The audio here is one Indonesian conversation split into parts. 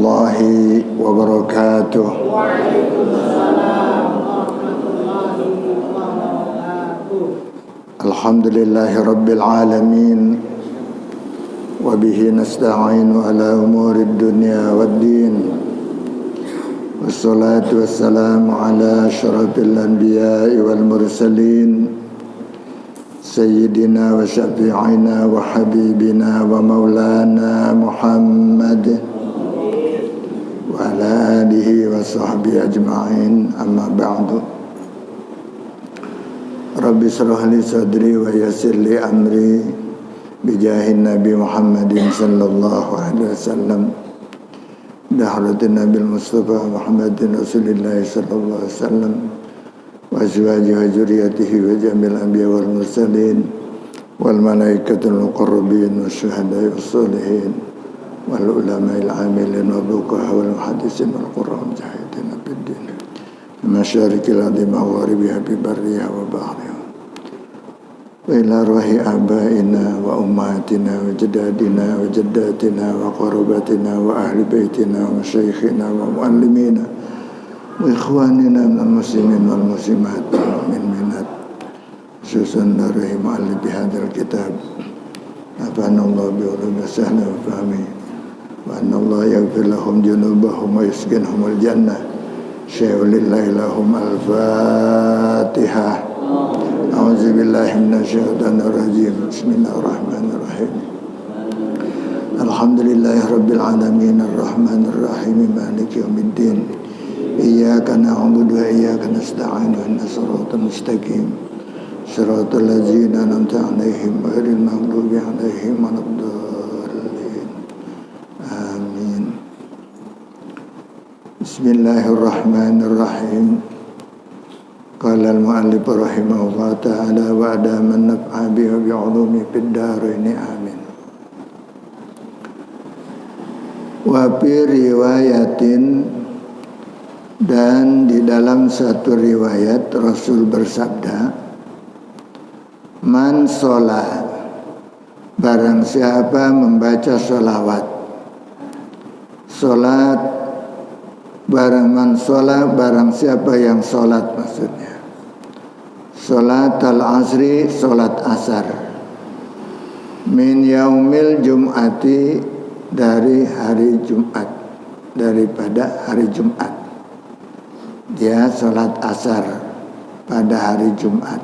warahmatullahi wabarakatuh. Waalaikumsalam warahmatullahi wabarakatuh. Alhamdulillahi rabbil alamin. Wa bihi nasta'inu ala umurid dunya waddin. Wassalatu wassalamu ala asyrafil anbiya'i wal mursalin. Sayyidina wa syafi'ina wa habibina wa maulana Muhammad wa ala alihi wa sahbihi ajma'in, amma ba'du. Rabbi shrah li sadri wa yassir li amri bijahin Nabi Muhammadin sallallahu alaihi wasallam dahratin Nabil Mustafa Muhammadin Rasulillah sallallahu alaihi wasallam wa azwajihi wa dzurriyyatihi wa jamil anbiya wal mursalin wal malaikatul muqarrabin wasyuhada'i wassalihin wal ulama'il amilin wa fuqaha wal muhaddisin wal qurra mujahidin fid din masyarikil ardi magharibiha bi barriha wa bahriha wa ila ruhi abaina wa ummatina wa jaddadina wa jaddatina wa qarabatina wa ahli baitina wa masyayikhina wa muallimina wa ikhwanina minal muslimin wal muslimat wal mu'minat khususan dari mu'allif bihadzal kitab afanallahu bi ulumi sahla wa fahmi wa anallahu yaghfir lahum junubahum wa yuskinhumul jannah syai'ulillahi lahum al-fatihah. A'udzu billahi minasy syaithanir rajim. Bismillahirrahmanirrahim. Alhamdulillahirabbil alamin arrahmanir rahim maliki yaumiddin. Iyyaka na'budu wa iyyaka nasta'in ihdinas siratal mustaqim siratal ladzina an'amta 'alaihim ghairil maghdubi 'alaihim waladdallin. Amin. Bismillahirrahmanirrahim. Qala al-mu'allif rahimahullah ta'ala wa adaman naf'a bihi bi 'ulumi fid dharain. Amin. Wa fi riwayatin, dan di dalam satu riwayat Rasul bersabda, man sholat, barang siapa membaca sholawat. Sholat, barang man sholat, barang siapa yang sholat maksudnya. Sholat al-asri, sholat asar. Min yaumil jum'ati, dari hari Jumat, daripada hari Jumat. Dia sholat asar pada hari Jumat.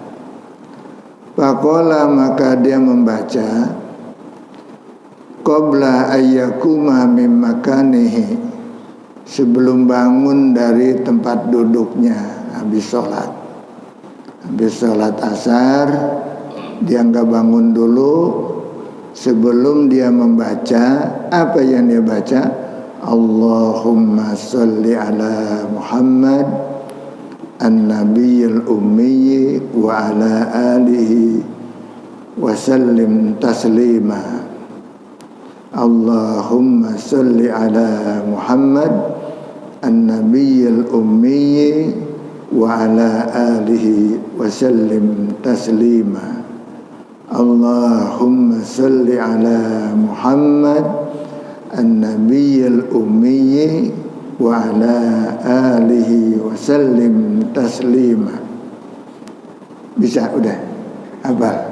Faqala, maka dia membaca, qabla ayyakuma min makanihi, sebelum bangun dari tempat duduknya. Habis sholat asar, dia enggak bangun dulu. Sebelum dia membaca, apa yang dia baca? Allahumma salli ala Muhammad an-nabiyil ummi wa ala alihi wa sallim taslima. Allahumma salli ala Muhammad an-nabiyil ummi wa ala alihi wa sallim taslima. Allahumma salli ala Muhammad an-nabiyil ummi wa ala alihi wa sallim taslima. Bisa, udah hafal.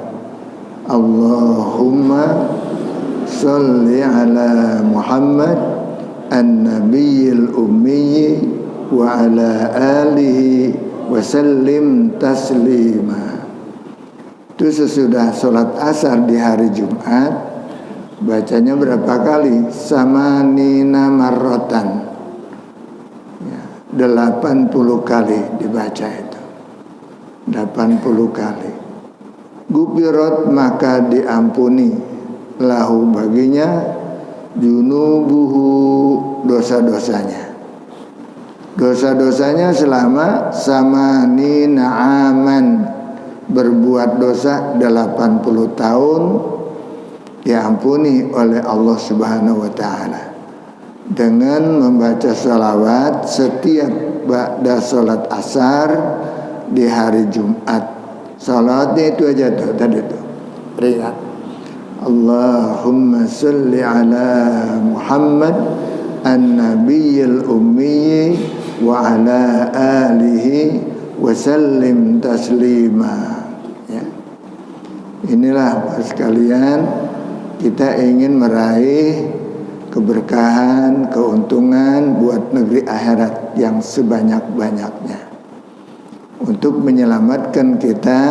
Allahumma salli ala Muhammad an-nabiyil ummi wa ala alihi wa sallim taslima. Itu sesudah sholat asar di hari Jumat, bacanya berapa kali? Samanina marrotan, 80 kali dibaca itu. 80 kali. Gufirot, maka diampuni, lahu baginya, junubuhu, dosa-dosanya. Dosa-dosanya selama samanina aman, berbuat dosa 80 tahun, diampuni oleh Allah Subhanahu wa ta'ala dengan membaca salawat setiap ba'da salat asar di hari Jumat. Salawatnya itu aja tuh tadi tuh. Ringan. Allahumma salli ala Muhammad an-nabiyil ummi wa ala alihi wa sallim taslima. Ya. Inilah Bapak sekalian, kita ingin meraih keberkahan, keuntungan buat negeri akhirat yang sebanyak-banyaknya, untuk menyelamatkan kita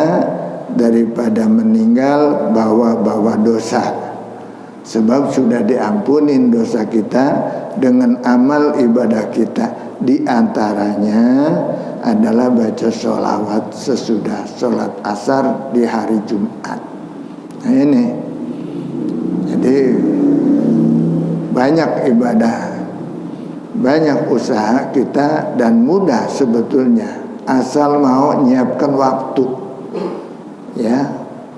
daripada meninggal bawa-bawa dosa. Sebab sudah diampunin dosa kita dengan amal ibadah kita. Di antaranya adalah baca sholawat sesudah sholat asar di hari Jumat. Nah ini, jadi banyak ibadah, banyak usaha kita, dan mudah sebetulnya asal mau nyiapkan waktu, ya,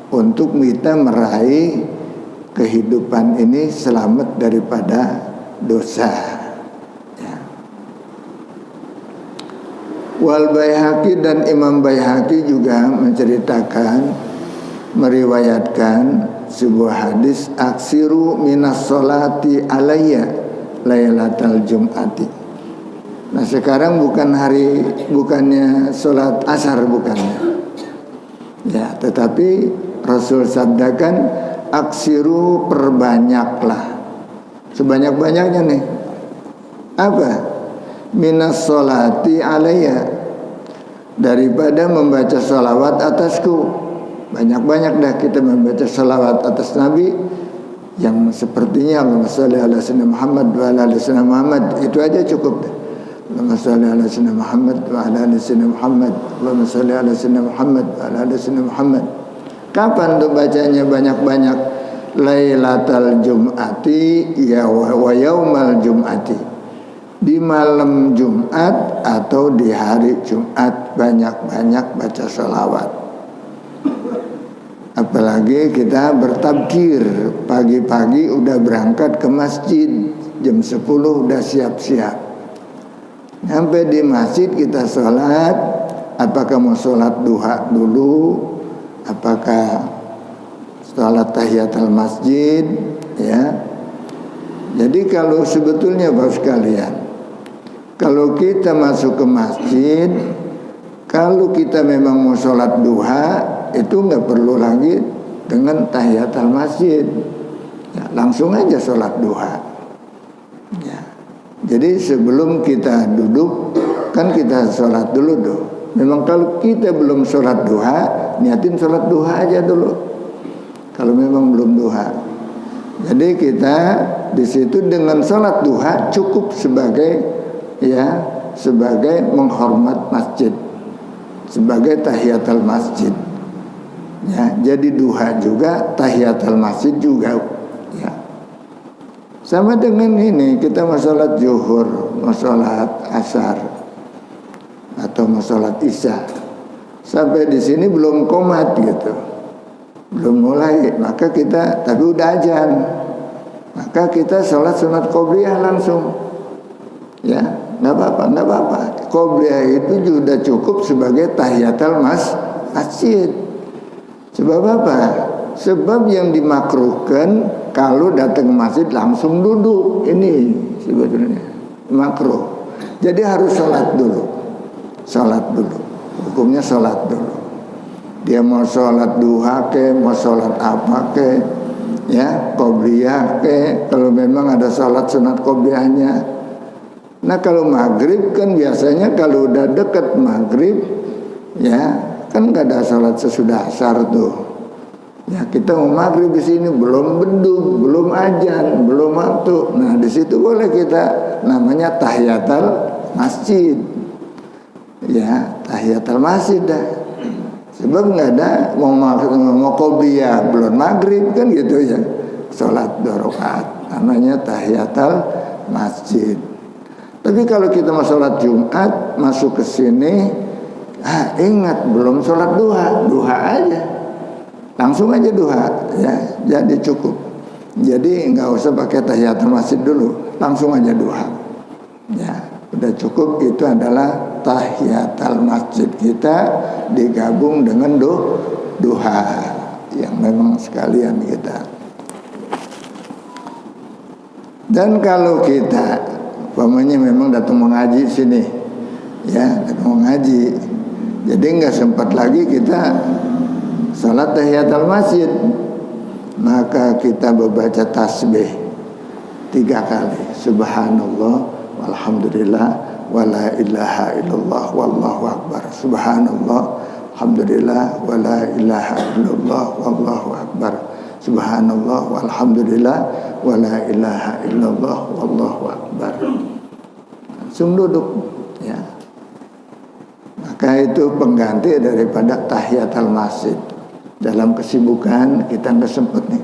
untuk kita meraih kehidupan ini selamat daripada dosa. Ya. Wal Baihaqi, dan Imam Baihaqi juga menceritakan, meriwayatkan sebuah hadis, aksiru minas sholati alayya lailatal jum'ati. Nah sekarang bukannya sholat asar, bukannya, ya, tetapi Rasul sabdakan, aksiru, perbanyaklah, sebanyak-banyaknya nih. Apa? Minas sholati alayya, daripada membaca sholawat atasku. Banyak-banyak dah kita membaca sholawat atas Nabi, yang sepertinya Allahumma sholli ala sayyidina Muhammad wa ala ali sayyidina Muhammad. Itu aja cukup dah. Allahumma sholli ala sayyidina Muhammad wa ala ali sayyidina Muhammad. Allahumma sholli ala sayyidina Muhammad wa ala ali sayyidina Muhammad. Kapan tuh bacanya banyak-banyak? Lailatal Jum'ati ya wa yaumal Jum'ati, di malam Jumat atau di hari Jumat banyak-banyak baca sholawat. Apalagi kita bertabkir, pagi-pagi udah berangkat ke masjid, jam 10 udah siap-siap. Sampai di masjid kita sholat, apakah mau sholat duha dulu, apakah sholat tahiyatul masjid, ya. Jadi kalau sebetulnya Bapak sekalian, kalau kita masuk ke masjid, kalau kita memang mau sholat duha, itu nggak perlu lagi dengan tahiyatul masjid, ya, langsung aja sholat duha. Ya. Jadi sebelum kita duduk, kan kita sholat dulu tuh. Memang kalau kita belum sholat duha, niatin sholat duha aja dulu. Kalau memang belum duha, jadi kita di situ dengan sholat duha cukup sebagai, ya, sebagai menghormat masjid, sebagai tahiyatul masjid. Ya, jadi duha juga, tahiyatul masjid juga. Ya. Sama dengan ini, kita mau sholat zuhur, mau sholat asar, atau mau sholat isya, sampai di sini belum qomat gitu, belum mulai, maka kita, tapi udah azan, maka kita sholat sunat qobliyah langsung, ya, nggak apa-apa. Qobliyah itu sudah cukup sebagai tahiyatul masjid. Sebab apa? Sebab yang dimakruhkan kalau datang ke masjid langsung duduk, ini sebetulnya makruh. Jadi harus sholat dulu, hukumnya sholat dulu. Dia mau sholat duha ke, mau sholat apa ke, ya, qobliyah ke, kalau memang ada sholat sunat qobliyahnya. Nah kalau maghrib kan biasanya kalau udah dekat maghrib, ya, kan nggak ada sholat sesudah asar tuh. Ya, kita mau maghrib di sini belum beduk, belum azan, belum waktu. Nah di situ boleh kita, namanya tahiyatul masjid, ya, tahiyatul masjid dah. Sebab nggak ada mau qobliyah belum maghrib kan gitu ya, sholat 2 rakaat, namanya tahiyatul masjid. Tapi kalau kita mau sholat Jumat masuk ke sini, ingat belum sholat duha aja, langsung aja duha, ya, jadi cukup. Jadi nggak usah pakai tahiyatul masjid dulu, langsung aja duha, ya. Udah cukup, itu adalah tahiyatul masjid kita digabung dengan duha yang memang sekalian kita. Dan kalau kita umpamanya memang datang mengaji sini, ya datang mengaji, jadi nggak sempat lagi kita salat tahiyatul masjid, maka kita membaca tasbih 3 kali, subhanallah walhamdulillah wala ilaha illallah wallahu akbar, subhanallah alhamdulillah wala ilaha illallah wallahu akbar, subhanallah walhamdulillah wala ilaha illallah wallahu akbar. Langsung duduk, ya. Maka itu pengganti daripada tahiyatul masjid. Dalam kesibukan kita nggak sempet nih,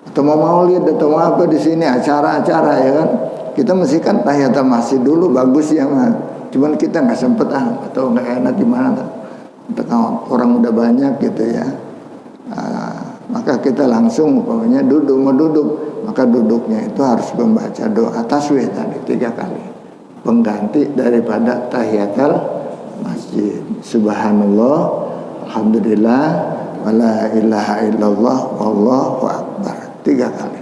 atau mau maulid atau mau apa di sini acara-acara, ya kan, kita mesti kan tahiyatul masjid dulu, bagus ya mah. Cuman kita nggak sempet atau nggak enak gimana, orang udah banyak gitu ya. Maka kita langsung umpamanya mau duduk, maka duduknya itu harus membaca doa tasbih tadi 3 kali, pengganti daripada tahiyatul masjid. Subhanallah, alhamdulillah, wala ilaha illallah, wallahu akbar 3 kali.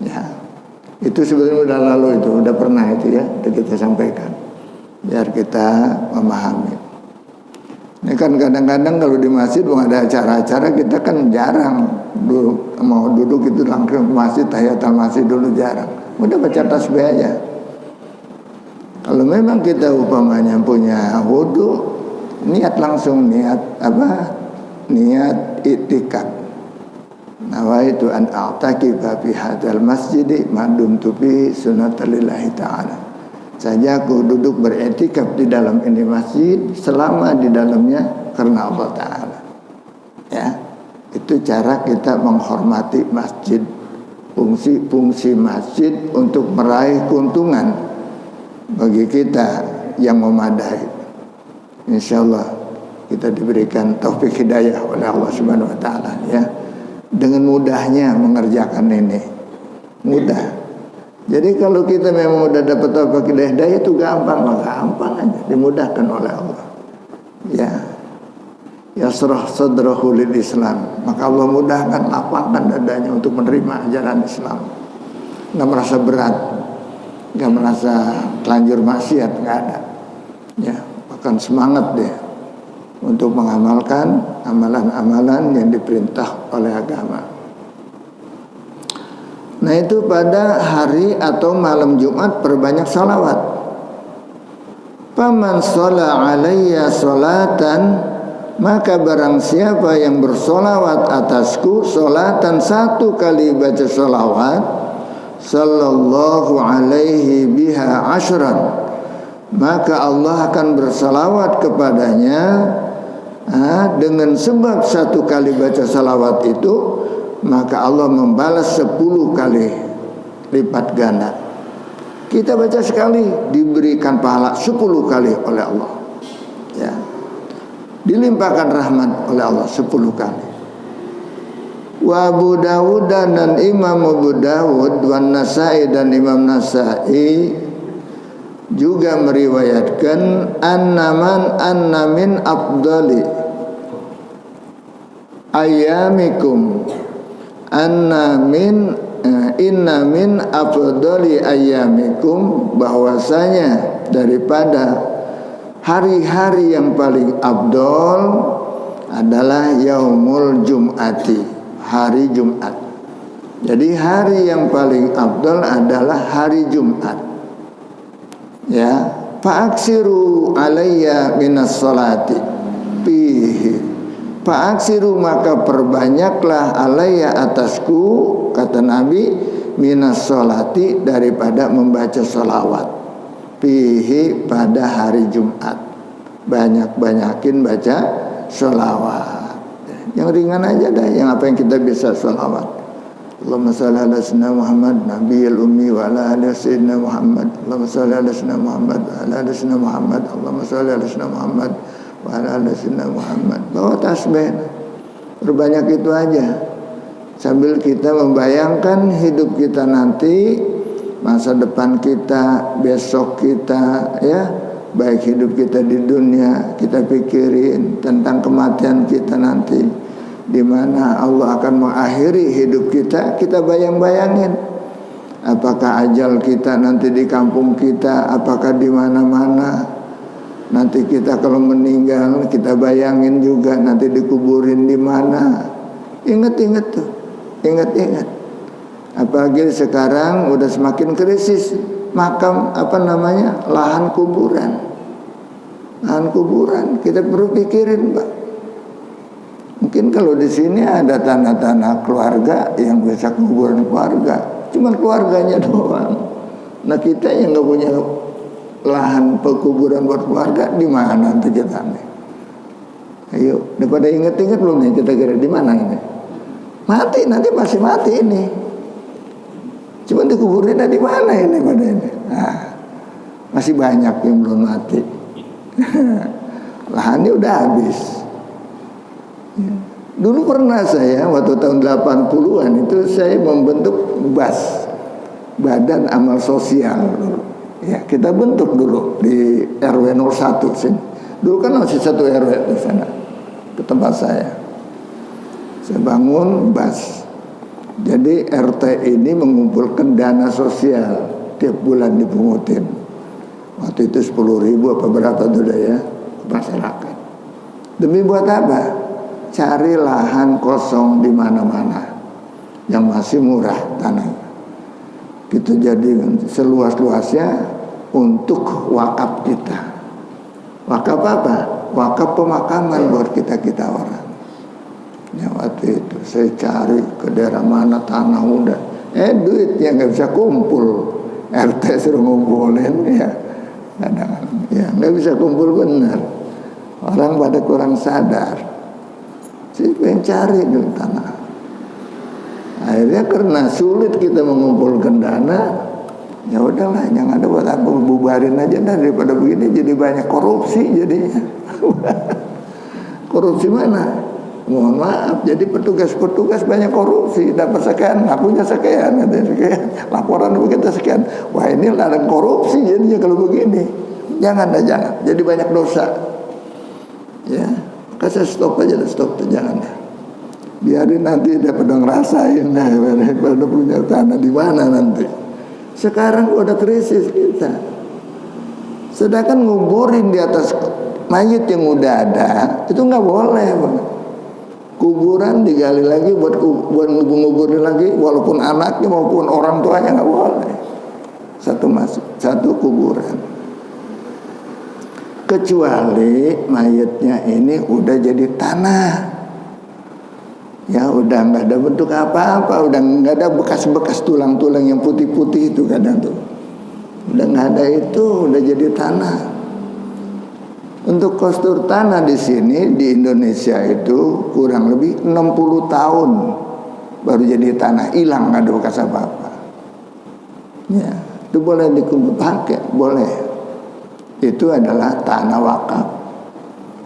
Ya, itu sebenarnya udah lalu, itu udah pernah itu ya, udah kita sampaikan, biar kita memahami. Ini kan kadang-kadang kalau di masjid mau ada acara-acara, kita kan jarang mau duduk itu langsung ke masjid, tahiyatul masjid dulu jarang. Udah baca tasbih aja. Kalau memang kita umpamanya punya wudu, niat langsung, niat apa? Niat i'tikaf. Nawaitu an a'takifa fi hadzal masjid ma dumtu fi sunnatillahi ta'ala. Saja aku duduk beriktikaf di dalam ini masjid selama di dalamnya karena Allah Ta'ala. Ya, itu cara kita menghormati masjid, fungsi masjid untuk meraih keuntungan bagi kita yang memadai. Insyaallah kita diberikan taufik hidayah oleh Allah Subhanahu Wa Ta'ala, ya, dengan mudahnya mengerjakan ini, mudah. Jadi kalau kita memang udah dapat taufik hidayah itu gampang aja, dimudahkan oleh Allah. Ya, yasrah sadrahu lil Islam, maka Allah mudahkan, lapangkan dadanya untuk menerima ajaran Islam. Nggak merasa berat, nggak merasa telanjur maksiat, nggak ada. Ya, bahkan semangat deh untuk mengamalkan amalan-amalan yang diperintah oleh agama. Nah itu pada hari atau malam Jumat perbanyak salawat. Faman sholla alayya sholatan, maka barang siapa yang bersolawat atasku sholatan, 1 kali baca sholawat, sallallahu alaihi biha ashran, maka Allah akan bersalawat kepadanya dengan sebab 1 kali baca salawat itu, maka Allah membalas 10 kali lipat ganda. Kita baca sekali diberikan pahala 10 kali oleh Allah, ya, dilimpahkan rahmat oleh Allah 10 kali. Wa Abu Dawud dan Imam Abu Dawud, wa Nasai dan Imam Nasai juga meriwayatkan anna min afdali ayyamikum, inna min afdali ayyamikum, bahwasanya daripada hari-hari yang paling afdol adalah yaumul jum'ati, hari Jumat. Jadi hari yang paling afdol adalah hari Jumat. Ya, fa'aksiru alayya minas sholati fihi, fa'aksiru maka perbanyaklah alayya atasku, kata Nabi, minas sholati daripada membaca sholawat, fihi pada hari Jumat. Banyak-banyakin baca sholawat. Yang ringan aja dah, yang apa yang kita bisa sholawat. Allahumma salli ala sayyidina Muhammad nabiyil ummi wa ala ali sayyidina Muhammad. Allahumma salli ala sayyidina Muhammad wa ala ali sayyidina Muhammad. Allahumma salli ala sayyidina Muhammad wa ala ali sayyidina Muhammad. Bawa tasbih, berbanyak itu aja, sambil kita membayangkan hidup kita nanti, masa depan kita, besok kita, ya, baik hidup kita di dunia, kita pikirin tentang kematian kita nanti, di mana Allah akan mengakhiri hidup kita. Kita bayang-bayangin Apakah ajal kita nanti di kampung kita, apakah di mana-mana? Nanti kita kalau meninggal, kita bayangin juga nanti dikuburin di mana. Ingat-ingat tuh, ingat-ingat. Apalagi sekarang udah semakin krisis makam lahan kuburan. Lahan kuburan kita perlu pikirin, Pak. Mungkin kalau di sini ada tanah-tanah keluarga yang bisa kuburan keluarga, cuman keluarganya doang. Nah kita yang nggak punya lahan pekuburan buat keluarga, di mana nanti kita nih? Ayo, daripada inget-inget belum nih kita kira di mana ini? Mati nanti masih mati ini. Cuman dikuburinnya di mana ini pada ini? Nah, masih banyak yang belum mati. Lahannya udah habis. Dulu pernah saya waktu tahun 80-an itu saya membentuk BAS, Badan Amal Sosial. Ya, kita bentuk dulu di RW 01 sini. Dulu kan masih satu RW di sana, ke tempat saya. Saya bangun BAS. Jadi RT ini mengumpulkan dana sosial tiap bulan dipungutin. Waktu itu 10.000 apa berapa tuh ya ke masyarakat. Demi buat apa? Cari lahan kosong di mana-mana yang masih murah tanah. Kita jadi seluas-luasnya untuk wakaf kita. Wakaf apa? Wakaf pemakaman buat kita orang. Ya waktu itu saya cari ke daerah mana tanah udah, duitnya nggak bisa kumpul. RT suruh ngumpulin ya, kadang ya nggak bisa kumpul benar. Orang pada kurang sadar. Saya pengen cari dulu tanah. Akhirnya karena sulit kita mengumpulkan dana, ya udahlah, jangan ada buat apa, bubarin aja dah, daripada begini jadi banyak korupsi jadinya. Korupsi mana? Mohon maaf, jadi petugas-petugas banyak korupsi, dapat sekian, ngakunya sekian, laporan begitu sekian. Wah ini ladang korupsi jadinya kalau begini. Jangan, jadi banyak dosa. Ya, kasih stop aja, stop, jangan. Biarin nanti daripada ngerasain, daripada punya tanah di mana nanti. Sekarang udah krisis kita. Sedangkan nguburin di atas mayit yang udah ada itu nggak boleh, Bang. Kuburan digali lagi buat nguburin lagi, walaupun anaknya maupun orang tuanya nggak boleh. Satu kuburan. Kecuali mayitnya ini udah jadi tanah. Ya udah nggak ada bentuk apa-apa, udah nggak ada bekas-bekas tulang-tulang yang putih-putih itu kadang tuh. Udah nggak ada itu, udah jadi tanah. Untuk kostur tanah di sini di Indonesia itu kurang lebih 60 tahun baru jadi tanah, hilang nggak ada bekas apa-apa. Ya, itu boleh dipakai, boleh. Itu adalah tanah wakaf.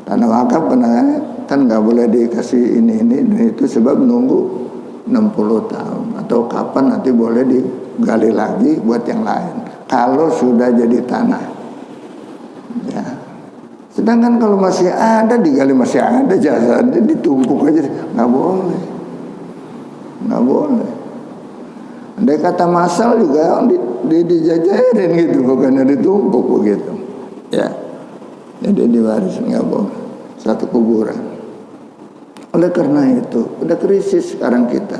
Tanah wakaf kan nggak boleh dikasih ini itu sebab nunggu 60 tahun atau kapan nanti boleh digali lagi buat yang lain. Kalau sudah jadi tanah, ya. Sedangkan kalau masih ada digali, masih ada jasadnya ditumpuk aja, nggak boleh, nggak boleh. Andai kata masal juga dijajarin gitu, bukannya ditumpuk begitu, ya. Jadi diwaris nggak boleh, satu kuburan. Oleh karena itu udah krisis sekarang kita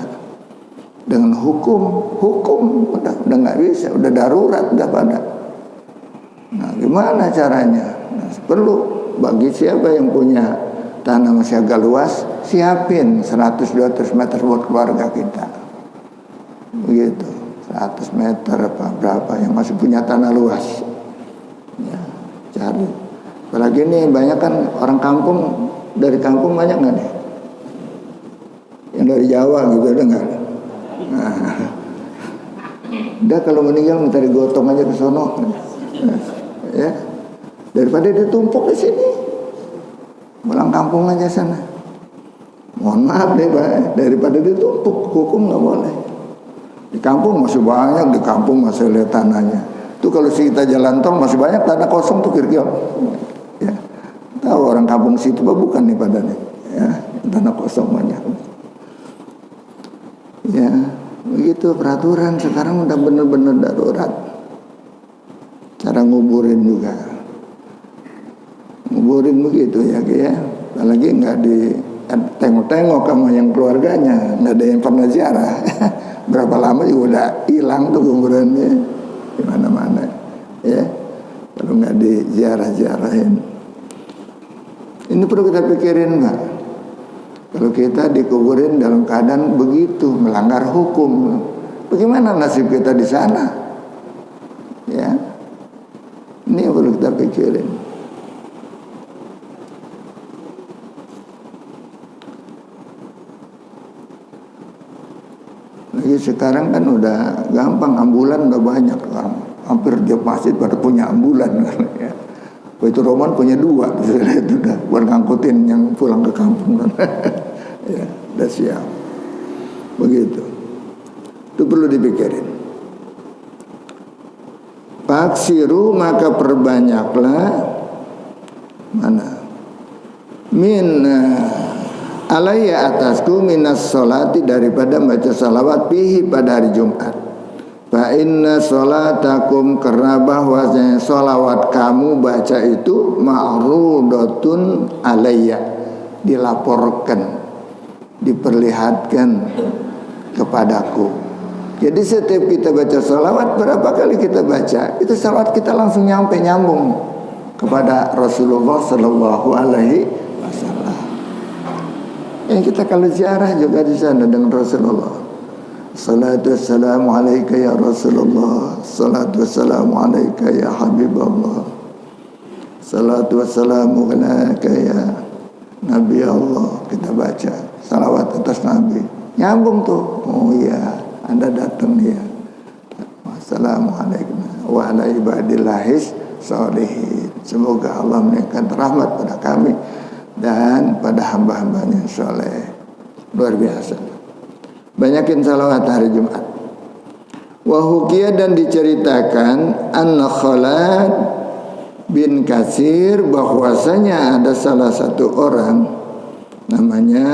dengan hukum udah nggak bisa, udah darurat udah pada. Nah gimana caranya? Nah, perlu bagi siapa yang punya tanah masih agak luas, siapin 100-200 meter buat keluarga kita. Begitu, 100 meter apa berapa yang masih punya tanah luas. Ya, cari. Apalagi ini banyak kan orang kampung, dari kampung banyak nggak nih? Yang dari Jawa gitu ada nggak? Nah, udah kalau meninggal minta digotong aja ke sono, ya. Daripada ditumpuk di sini, pulang kampung aja sana. Mohon maaf deh, Pak, daripada ditumpuk, hukum nggak boleh. Di kampung masih banyak, di kampung masih lihat tanahnya. Itu kalau kita jalan tol masih banyak tanah kosong tuh kira-kira. Ya, tahu orang kampung situ, Pak, bukan nih padanya. Ya, tanah kosong banyak. Ya, Begitu peraturan sekarang udah bener-bener darurat. Cara nguburin juga, nguburin begitu ya kayak, apalagi nggak di tengok-tengok sama yang keluarganya, nggak ada yang pernah ziarah. Berapa lama juga udah hilang tuh kuburannya di mana-mana, ya. Kalau nggak diziarah-ziarahin, ini perlu kita pikirin, Pak. Kalau kita dikuburin dalam keadaan begitu melanggar hukum, bagaimana nasib kita di sana? Ya, ini yang perlu kita pikirin. Lagi sekarang kan udah gampang, ambulan udah banyak kan. Hampir tiap masjid pada punya ambulan kan, ya. Itu Roman punya 2, itu udah buat ngangkutin yang pulang ke kampung kan. Ya, udah siap. Begitu. Itu perlu dipikirin. Faksiru, maka perbanyaklah mana? Alayya atasku minas sholati, daripada baca salawat fihi pada hari Jumat. Fa inna sholatakum, karena bahwasanya sholawat kamu baca itu ma'rudatun alayya, dilaporkan, diperlihatkan kepadaku. Jadi setiap kita baca sholawat, berapa kali kita baca, itu sholawat kita langsung nyambung kepada Rasulullah Sallallahu Alaihi Wasallam. Yang kita kalau ziarah juga di sana dengan Rasulullah. Salatu wassalamu alaika ya Rasulullah, salatu wassalamu alaika ya Habibullah, salatu wassalamu alaika ya Nabi Allah. Kita baca salawat atas Nabi, nyambung tuh. Oh iya, Anda datang ya. Wassalamualaikum wa ala ibadillahis sholihin. Semoga Allah memberikan rahmat pada kami dan pada hamba-hambanya yang soleh. Luar biasa. Banyakin salawat hari Jumat. Wa hukiya, dan diceritakan anna Khalad bin Katsir, bahwasanya ada salah satu orang namanya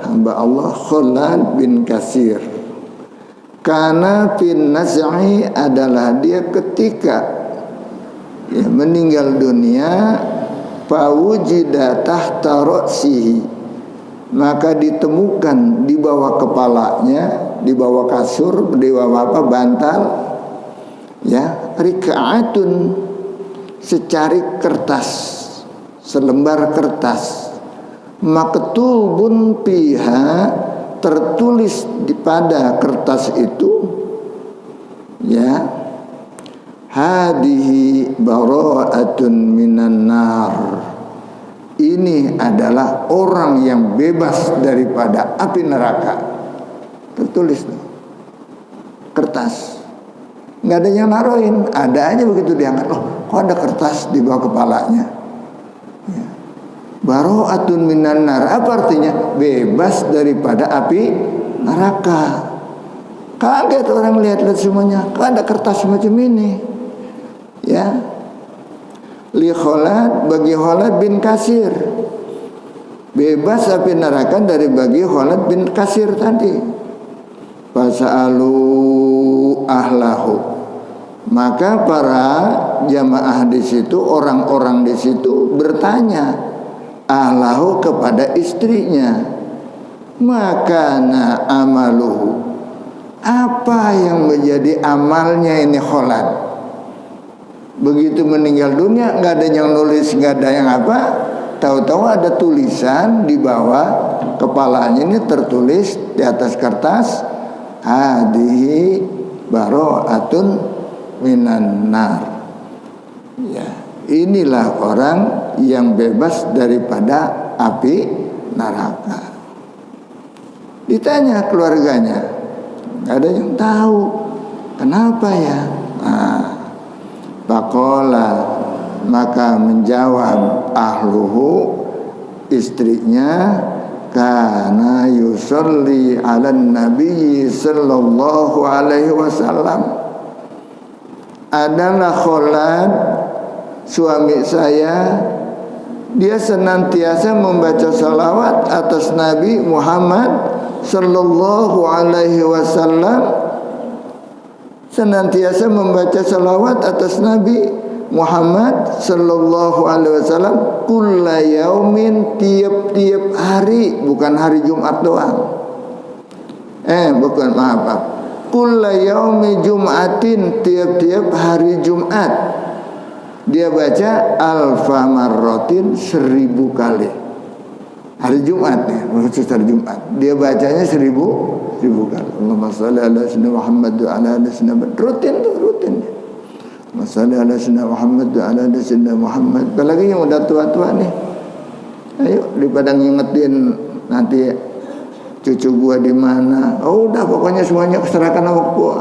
hamba Allah Khalad bin Katsir. Karena fin naz'i, adalah dia ketika meninggal dunia, fawujida tahta ra'sihi, maka ditemukan di bawah kepalanya, di bawah kasur, di bawah bantal, ya, rika'atun, secari kertas, selembar kertas, maktubun piha, tertulis pada kertas itu, ya, hadihi bara'atun minan nar, ini adalah orang yang bebas daripada api neraka. Tertulis tuh kertas, nggak ada yang naruhin, ada aja begitu diangkat. Oh, kok ada kertas di bawah kepalanya? Ya. Bara'atun minan nar, apa artinya? Bebas daripada api neraka. Kaget orang lihat-lihat semuanya, kok ada kertas semacam ini? Ya. Li Khalad, bagi Khalad bin Katsir, bebas api neraka dari bagi Khalad bin Katsir tadi. Fasa'alu ahlahu, maka para jamaah di situ, orang-orang di situ bertanya ahlahu, kepada istrinya, makana amaluhu, apa yang menjadi amalnya ini Khalad. Begitu meninggal dunia, nggak ada yang nulis, nggak ada yang apa. Tahu-tahu ada tulisan di bawah kepalanya, ini tertulis di atas kertas, hadihi bara'atun minan nar. Ya, inilah orang yang bebas daripada api neraka. Ditanya keluarganya, nggak ada yang tahu kenapa ya. Faqala, maka menjawab ahluhu, istrinya, kana yusalli ala nabi sallallahu alaihi wasallam, adalah Khalad, suami saya, dia senantiasa membaca salawat atas Nabi Muhammad sallallahu alaihi wasallam senantiasa membaca salawat atas Nabi Muhammad sallallahu alaihi wasallam kulla yaumin, tiap-tiap hari, bukan hari Jumat doang. Kulla yaumi Jum'atin, tiap-tiap hari Jumat dia baca alfa marrotin, 1000 kali. Hari Jumat ya, khusus hari Jumat dia bacanya 1000 kali. Allahumma shalli ala sayyidina Muhammad wa ala ali sayyidina Muhammad. Rutin. Allahumma shalli ala sayyidina Muhammad wa ala ali sayyidina Muhammad. Apalagi yang udah tua-tua nih, ayo daripada ngingetin nanti cucu gua di mana. Oh udah, pokoknya semuanya serahkan sama gua.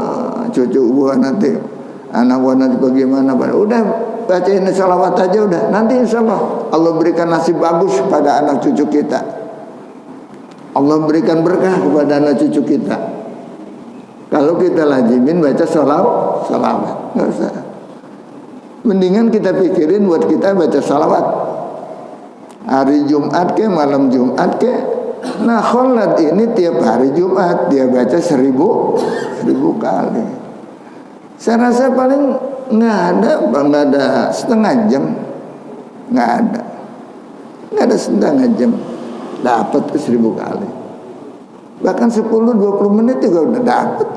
Cucu gua nanti, anak gua nanti bagaimana. Udah bacain salawat aja udah. Nanti insyaallah Allah berikan nasib bagus pada anak cucu kita. Allah berikan berkah kepada anak cucu kita. Kalau kita lazimin baca salawat, nggak usah. Mendingan kita pikirin buat kita baca salawat. Hari Jumat ke, malam Jumat ke. Nah Khalad ini tiap hari Jumat dia baca 1000 kali. Saya rasa paling nggak ada setengah jam, nggak ada setengah jam dapat ke 1000 kali. Bahkan 10-20 menit juga udah dapat.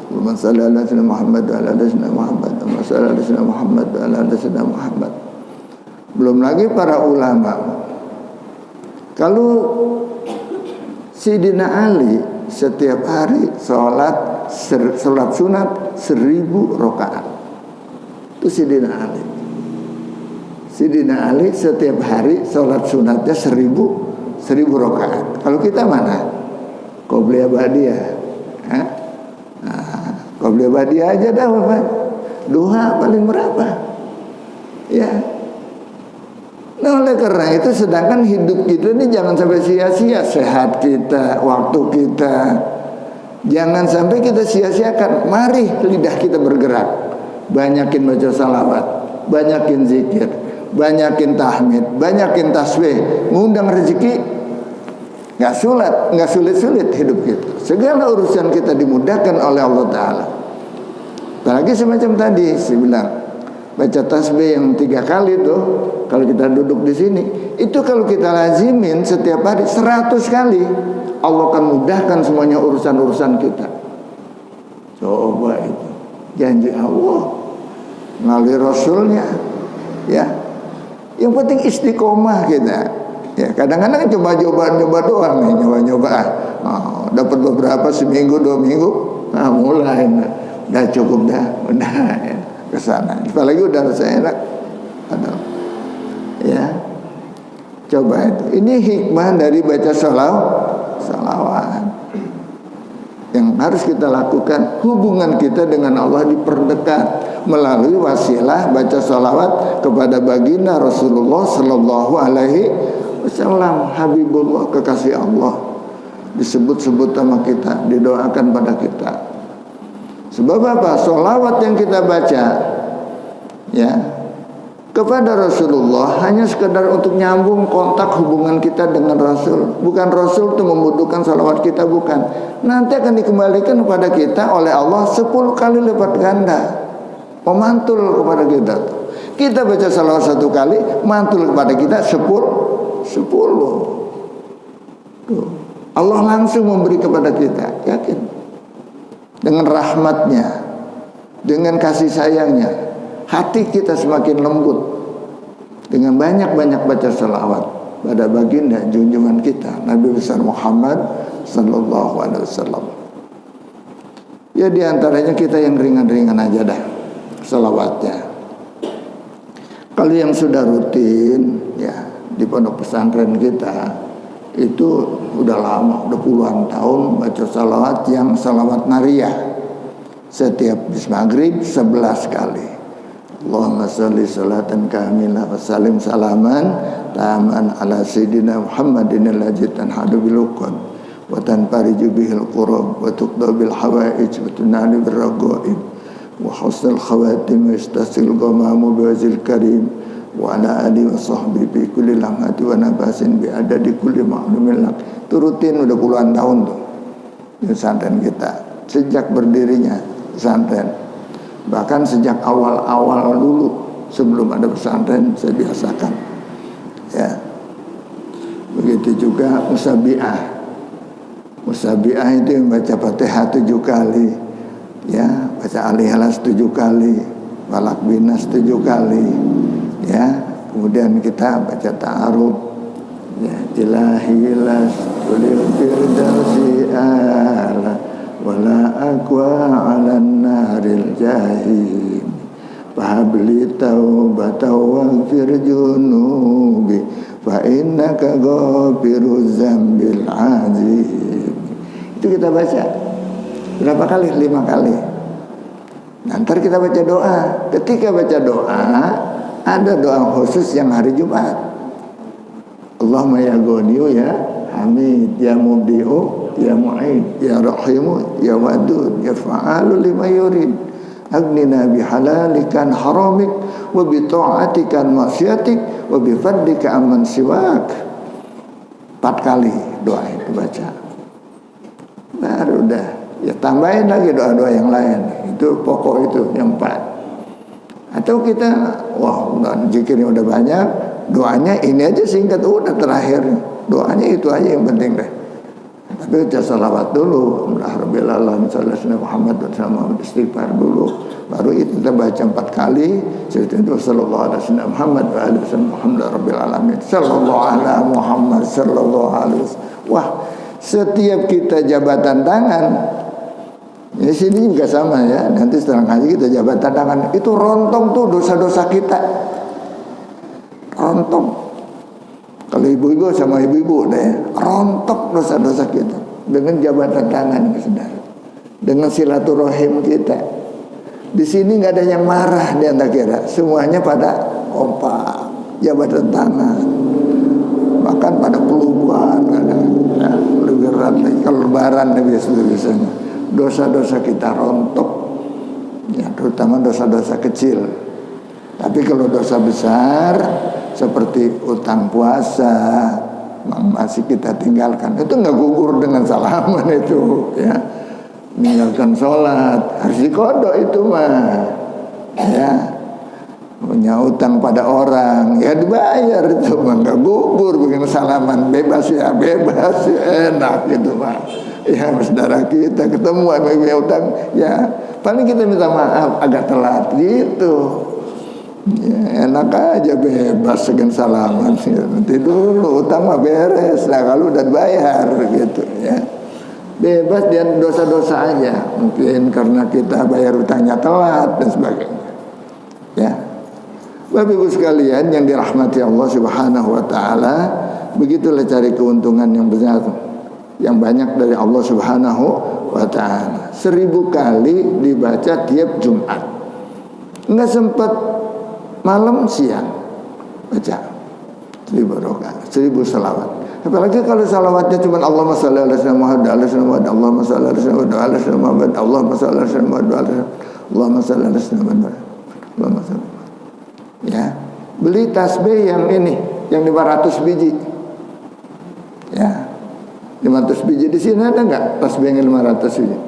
Allahumma shalli ala sayyidina Muhammad wa ala ali sayyidina Muhammad. Allahumma shalli ala sayyidina Muhammad wa ala ali sayyidina Muhammad. Belum lagi para ulama. Kalau Sayyidina Ali setiap hari sholat sunat 1000 rakaat. Itu Sayyidina Ali. Sayyidina Ali setiap hari sholat sunatnya 1000 rakaat. Kalau kita mana? Qobliyah Ba'diyah. Qobliyah Ba'diyah aja dah Bapak. Duha paling berapa? Ya. Nah oleh karena itu, sedangkan hidup kita ini jangan sampai sia-sia. Sehat kita, waktu kita, jangan sampai kita sia-siakan. Mari lidah kita bergerak, banyakin baca salawat, banyakin zikir, banyakin tahmid, banyakin tasbih, ngundang rezeki. Nggak sulit hidup kita. Segala urusan kita dimudahkan oleh Allah Ta'ala. Apalagi semacam tadi saya bilang, baca tasbih yang 3 kali tuh, kalau kita duduk di sini, itu kalau kita lazimin setiap hari 100 kali, Allah akan mudahkan semuanya urusan-urusan kita. Coba itu janji Allah melalui Rasulnya, ya. Yang penting istiqomah kita. Ya, kadang-kadang coba doang nih, nyoba. Dapat beberapa, seminggu 2 minggu, mulai, udah cukup dah, udah. Ya. Ke sana. Apalagi udah rasa enak. Ya. Coba itu. Ini hikmah dari baca salawat. Yang harus kita lakukan, hubungan kita dengan Allah diperdekat melalui wasilah baca salawat kepada baginda Rasulullah sallallahu alaihi wasallam, Habibullah, kekasih Allah. Disebut-sebut sama kita, didoakan pada kita. Sebab apa? Sholawat yang kita baca ya kepada Rasulullah hanya sekedar untuk nyambung kontak hubungan kita dengan Rasul. Bukan Rasul itu membutuhkan sholawat kita, bukan. Nanti akan dikembalikan kepada kita oleh Allah 10 kali lipat ganda. Memantul kepada kita. Kita baca sholawat 1 kali, mantul kepada kita 10. Tuh. Allah langsung memberi kepada kita, yakin. Dengan rahmatnya, dengan kasih sayangnya, hati kita semakin lembut. Dengan banyak-banyak baca salawat pada baginda junjungan kita Nabi besar Muhammad sallallahu alaihi wasallam. Ya diantaranya kita yang ringan-ringan aja dah salawatnya. Kalau yang sudah rutin ya di pondok pesantren kita itu udah lama, udah puluhan tahun baca salawat yang salawat nariyah. Setiap bis maghrib 11 kali. Allahumma sholli sholatan kamilah wa salim salaman taman ala sayyidina Muhammadin al-ladzii tanhadu bil uqad wa tanfariju bihil qurab wa tuqda bil hawaij wa tunali bir raghaib wa husnul khawatim wa istasil ghamamu bi wajhil karim wa ala alihi wa sahbihi bi kulli lamhati wa nafasin bi adadi kulli ma'lumin lak. Itu rutin udah puluhan tahun tuh. di pesantren kita sejak berdirinya pesantren. Bahkan sejak awal-awal dulu sebelum ada pesantren saya biasakan. Ya. Begitu juga musabiah. Musabiah itu yang baca Fatihah 7 kali, ya, baca Al-Ikhlas 7 kali, Falaq Binas 7 kali, ya. Kemudian kita baca ta'aruf, ya, ilahilas tulil firdausi ala wala aqwa 'alan naril jahim fahabli taubatan waghfir junubi fa innaka ghafiruz zambil azim. Itu kita baca berapa kali? 5 kali. Nanti kita baca doa. Ketika baca doa, ada doa khusus yang hari Jumat. Allahumma ya Ghaniyu ya Hamid ya Mubdi'u ya Mu'id ya Rahimu ya Wadud ya Fa'alu lima yurid aghnina bihalalikan haramik wa bi ta'atikan masyiatik wa bi fadlika amman siwak. 4 kali doa itu baca. Baru udah, ya tambahin lagi doa-doa yang lain. Itu pokok itu yang 4. Atau kita, wah zikirnya udah banyak, doanya ini aja singkat, udah terakhir. Doanya itu aja yang penting deh. Tapi udah salawat dulu, alhamdulillah sallallahu Muhammad SAW, istighfar dulu. Baru itu kita baca 4 kali. Setelah itu sallallahu alaihi wasallam Muhammad wa alihi wasallam Muhammad rabbil alamin. Sallallahu ala Muhammad sallallahu alaihi wasallam. Wah, setiap kita jabatan tangan, di sini juga sama ya. Nanti setelah ngaji kita jabatan tangan, itu rontong tuh dosa-dosa kita. Rontong. Kalau ibu-ibu sama ibu-ibu deh, rontok dosa-dosa kita dengan jabatan tangan, saudara. Dengan silaturahim kita. Di sini nggak ada yang marah di antara kita, semuanya pada kompak, jabatan tangan, bahkan pada pelukan, ya, lebih berat lagi kalau lebaran biasanya. Dosa-dosa kita rontok, ya, terutama dosa-dosa kecil. Tapi kalau dosa besar seperti utang puasa masih kita tinggalkan, itu nggak gugur dengan salaman itu, ya. Meninggalkan sholat harus dikodok itu mah, ya. Punya utang pada orang ya dibayar itu mah, nggak gugur dengan salaman, bebas ya enak gitu mah. Ya saudara kita ketemu sama punya utang, ya paling kita minta maaf agak telat gitu. Ya, enak aja bebas dengan salaman ya. Nanti dulu utang mah beres lah kalau udah bayar gitu ya. Bebas dan dosa-dosa aja. Mungkin karena kita bayar utangnya telat dan sebagainya. Ya. Bapak Ibu sekalian yang dirahmati Allah Subhanahu wa taala, begitulah cari keuntungan yang besar, yang banyak dari Allah Subhanahu wa taala. 1000 kali dibaca tiap Jumat. Enggak sempat malam siang baca 1000 rakaat, 1000 salawat. Apalagi kalau salawatnya cuma Allahumma shalli ala sayyidina Muhammad wa ala sayyidina Muhammad, Allahumma shalli ala sayyidina Muhammad wa ala sayyidina Muhammad, Allahumma shalli ala sayyidina Muhammad wa ala Allahumma shalli ala sayyidina Muhammad, Allahumma shalli. Ya, beli tasbih yang ini, yang 500 biji. Ya. 500 biji di sini ada enggak tasbih yang 500 biji?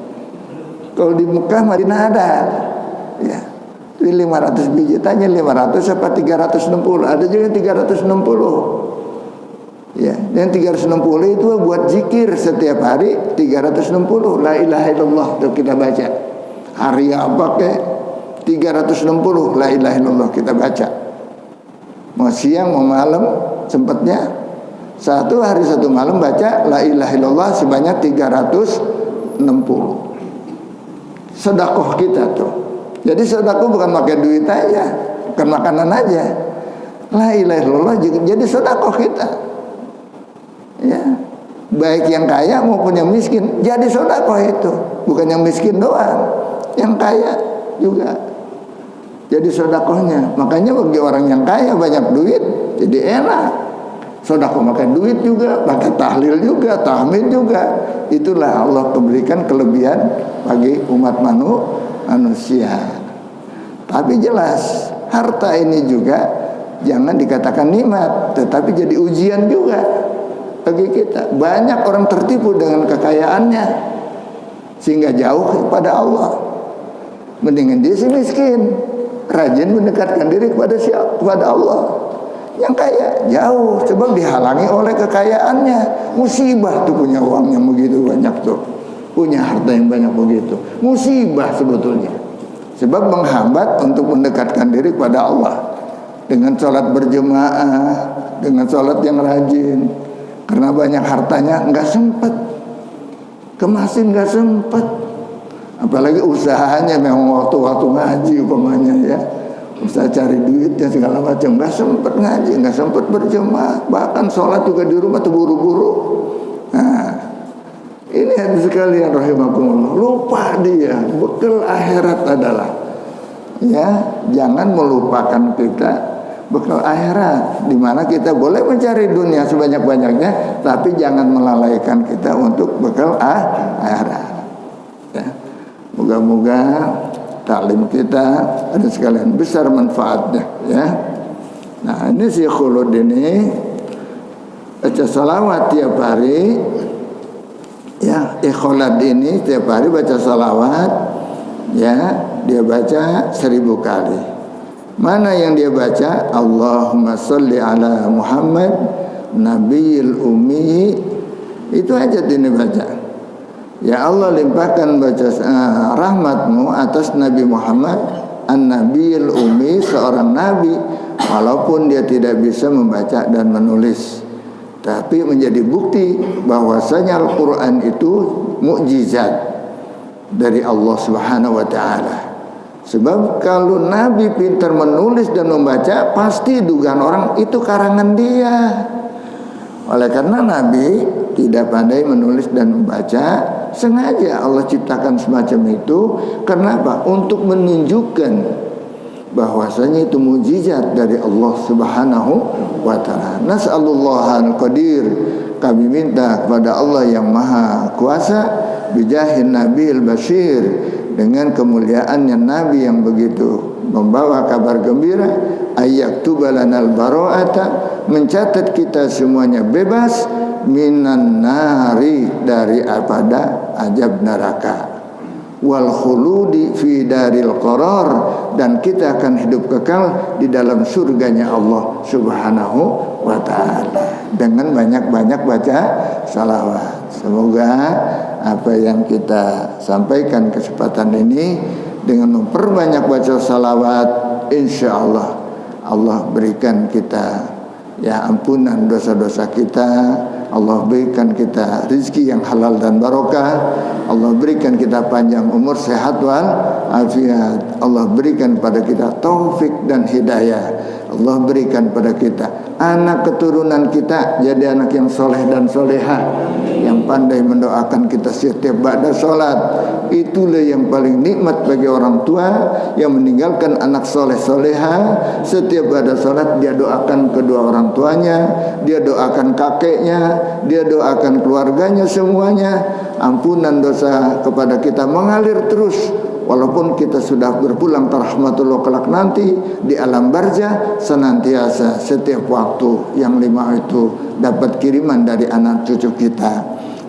Kalau di Mekah Madinah ada. Ya. 500 biji, tanya 500 apa 360, ada juga yang 360. Ya, yang 360 itu buat zikir setiap hari 360 la ilaha illallah itu kita baca. Hari apa ke 360 la ilaha illallah kita baca. Mau siang mau malam sempatnya satu hari satu malam baca la ilaha illallah sebanyak 360. Sedekah kita tuh. Jadi sedekah bukan pakai duit aja, bukan makanan aja. La ilaha illallah jadi sedekah kita. Ya. Baik yang kaya maupun yang miskin jadi sedekah itu. Bukan yang miskin doang, yang kaya juga jadi sedekahnya. Makanya bagi orang yang kaya banyak duit jadi enak. Sedekah pakai duit juga, pakai tahlil juga, tahmid juga. Itulah Allah memberikan kelebihan bagi umat manusia. Tapi jelas harta ini juga jangan dikatakan nikmat, tetapi jadi ujian juga bagi kita. Banyak orang tertipu dengan kekayaannya, sehingga jauh kepada Allah. Mendingan dia si miskin, rajin mendekatkan diri kepada Allah. Yang kaya jauh, sebab dihalangi oleh kekayaannya. Musibah tuh punya uang yang begitu banyak tuh, punya harta yang banyak begitu. Musibah sebetulnya, sebab menghambat untuk mendekatkan diri kepada Allah dengan sholat berjemaah, dengan sholat yang rajin. Karena banyak hartanya nggak sempat, kemasin nggak sempat. Apalagi usahanya memang waktu-waktu ngaji umpamanya ya, usaha cari duitnya segala macam, nggak sempat ngaji, nggak sempat berjemaah, bahkan sholat juga di rumah terburu-buru. Nah, ini hadis sekalian rahimakumullah, lupa dia bekal akhirat adalah, ya jangan melupakan kita bekal akhirat, di mana kita boleh mencari dunia sebanyak-banyaknya, tapi jangan melalaikan kita untuk bekal akhirat. Ya. Moga-moga taklim kita ada sekalian besar manfaatnya, ya. Nah, ini si Khulud ini baca salawat tiap hari, ya. Ikholad ini tiap hari baca salawat, ya. Dia baca 1000 kali. Mana yang dia baca? Allahumma sholli ala Muhammad nabiyil ummi. Itu aja ini baca. Ya Allah, limpahkan baca rahmatmu atas Nabi Muhammad an-nabiyil ummi, seorang nabi walaupun dia tidak bisa membaca dan menulis, tapi menjadi bukti bahwasanya Al-Quran itu mukjizat dari Allah Subhanahu wa ta'ala. Sebab kalau nabi pintar menulis dan membaca, pasti dugaan orang itu karangan dia. Oleh karena nabi tidak pandai menulis dan membaca, sengaja Allah ciptakan semacam itu. Kenapa? Untuk menunjukkan bahwasanya itu mukjizat dari Allah Subhanahu wa ta'ala. Nas'alullahal qadir, kami minta kepada Allah yang maha kuasa, bijahin nabil bashir, dengan kemuliaannya nabi yang begitu membawa kabar gembira, ayyaktubalanal baro'ata, mencatat kita semuanya bebas minan nari, dari pada azab neraka, wal khuludi fi daril qarar, dan kita akan hidup kekal di dalam surganya Allah Subhanahu wa ta'ala dengan banyak-banyak baca salawat. Semoga apa yang kita sampaikan kesempatan ini dengan memperbanyak baca salawat, insya Allah Allah berikan kita ya ampunan dosa-dosa kita. Allah berikan kita rezeki yang halal dan barokah. Allah berikan kita panjang umur, sehat wal afiat. Allah berikan pada kita taufik dan hidayah. Allah berikan pada kita anak keturunan kita jadi anak yang soleh dan solehah, yang pandai mendoakan kita setiap ba'da sholat. Itulah yang paling nikmat bagi orang tua yang meninggalkan anak soleh soleha. Setiap ba'da sholat dia doakan kedua orang tuanya, dia doakan kakeknya, dia doakan keluarganya semuanya. Ampunan dosa kepada kita mengalir terus, walaupun kita sudah berpulang ke rahmatullah kelak nanti di alam barzah, senantiasa setiap waktu yang 5 itu dapat kiriman dari anak cucu kita.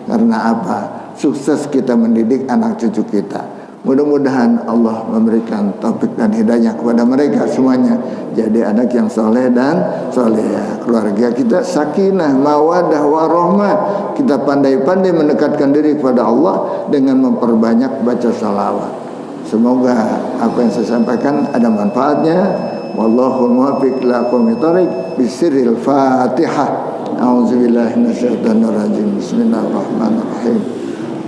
Karena apa? Sukses kita mendidik anak cucu kita. Mudah-mudahan Allah memberikan taufik dan hidayah kepada mereka semuanya jadi anak yang soleh dan soleh. Keluarga kita sakinah, mawadah, warahmah. Kita pandai-pandai mendekatkan diri kepada Allah dengan memperbanyak baca salawat. Semoga apa yang saya sampaikan ada manfaatnya. Wallahu muwaffiq ila aqwamit thoriq. Bisirril Fatihah. A'udzubillahi minasyaitonir rajim. Bismillahirrahmanirrahim.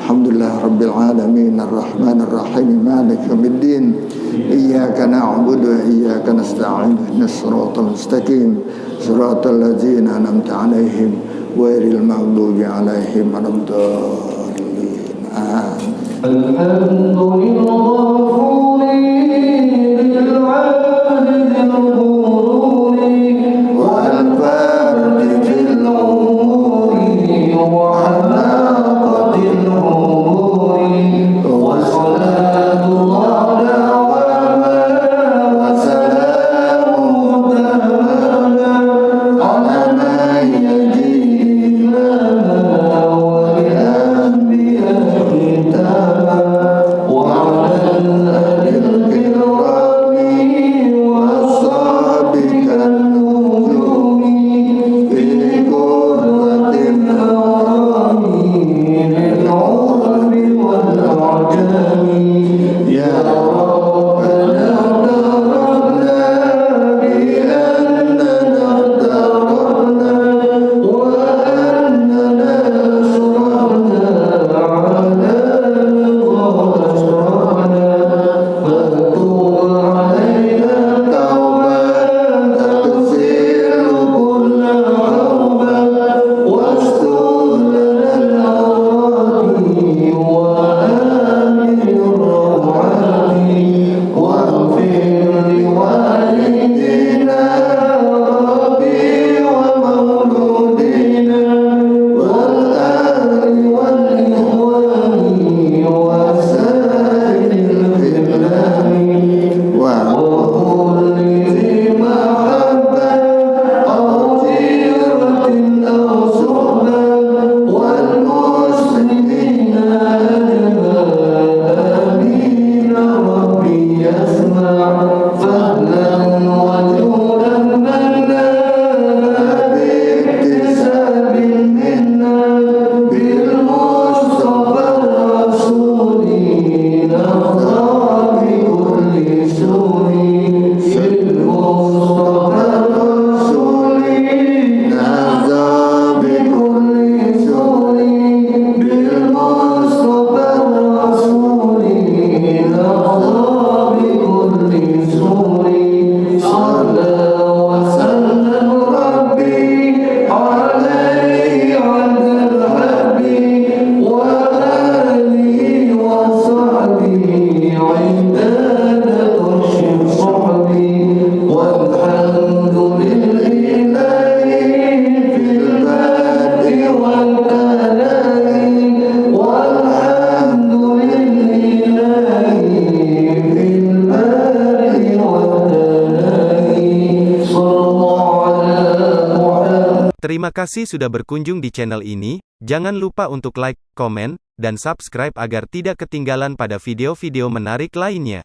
Alhamdulillah rabbil alamin arrahmanir rahim maliki yaumiddin iyyaka na'budu wa iyyaka nasta'in ihdinas siratal mustaqim siratal ladzina an'amta 'alaihim ghairil maghdubi 'alaihim waladdallin. Amin. Kita Terima kasih sudah berkunjung di channel ini. Jangan lupa untuk like, komen, dan subscribe agar tidak ketinggalan pada video-video menarik lainnya.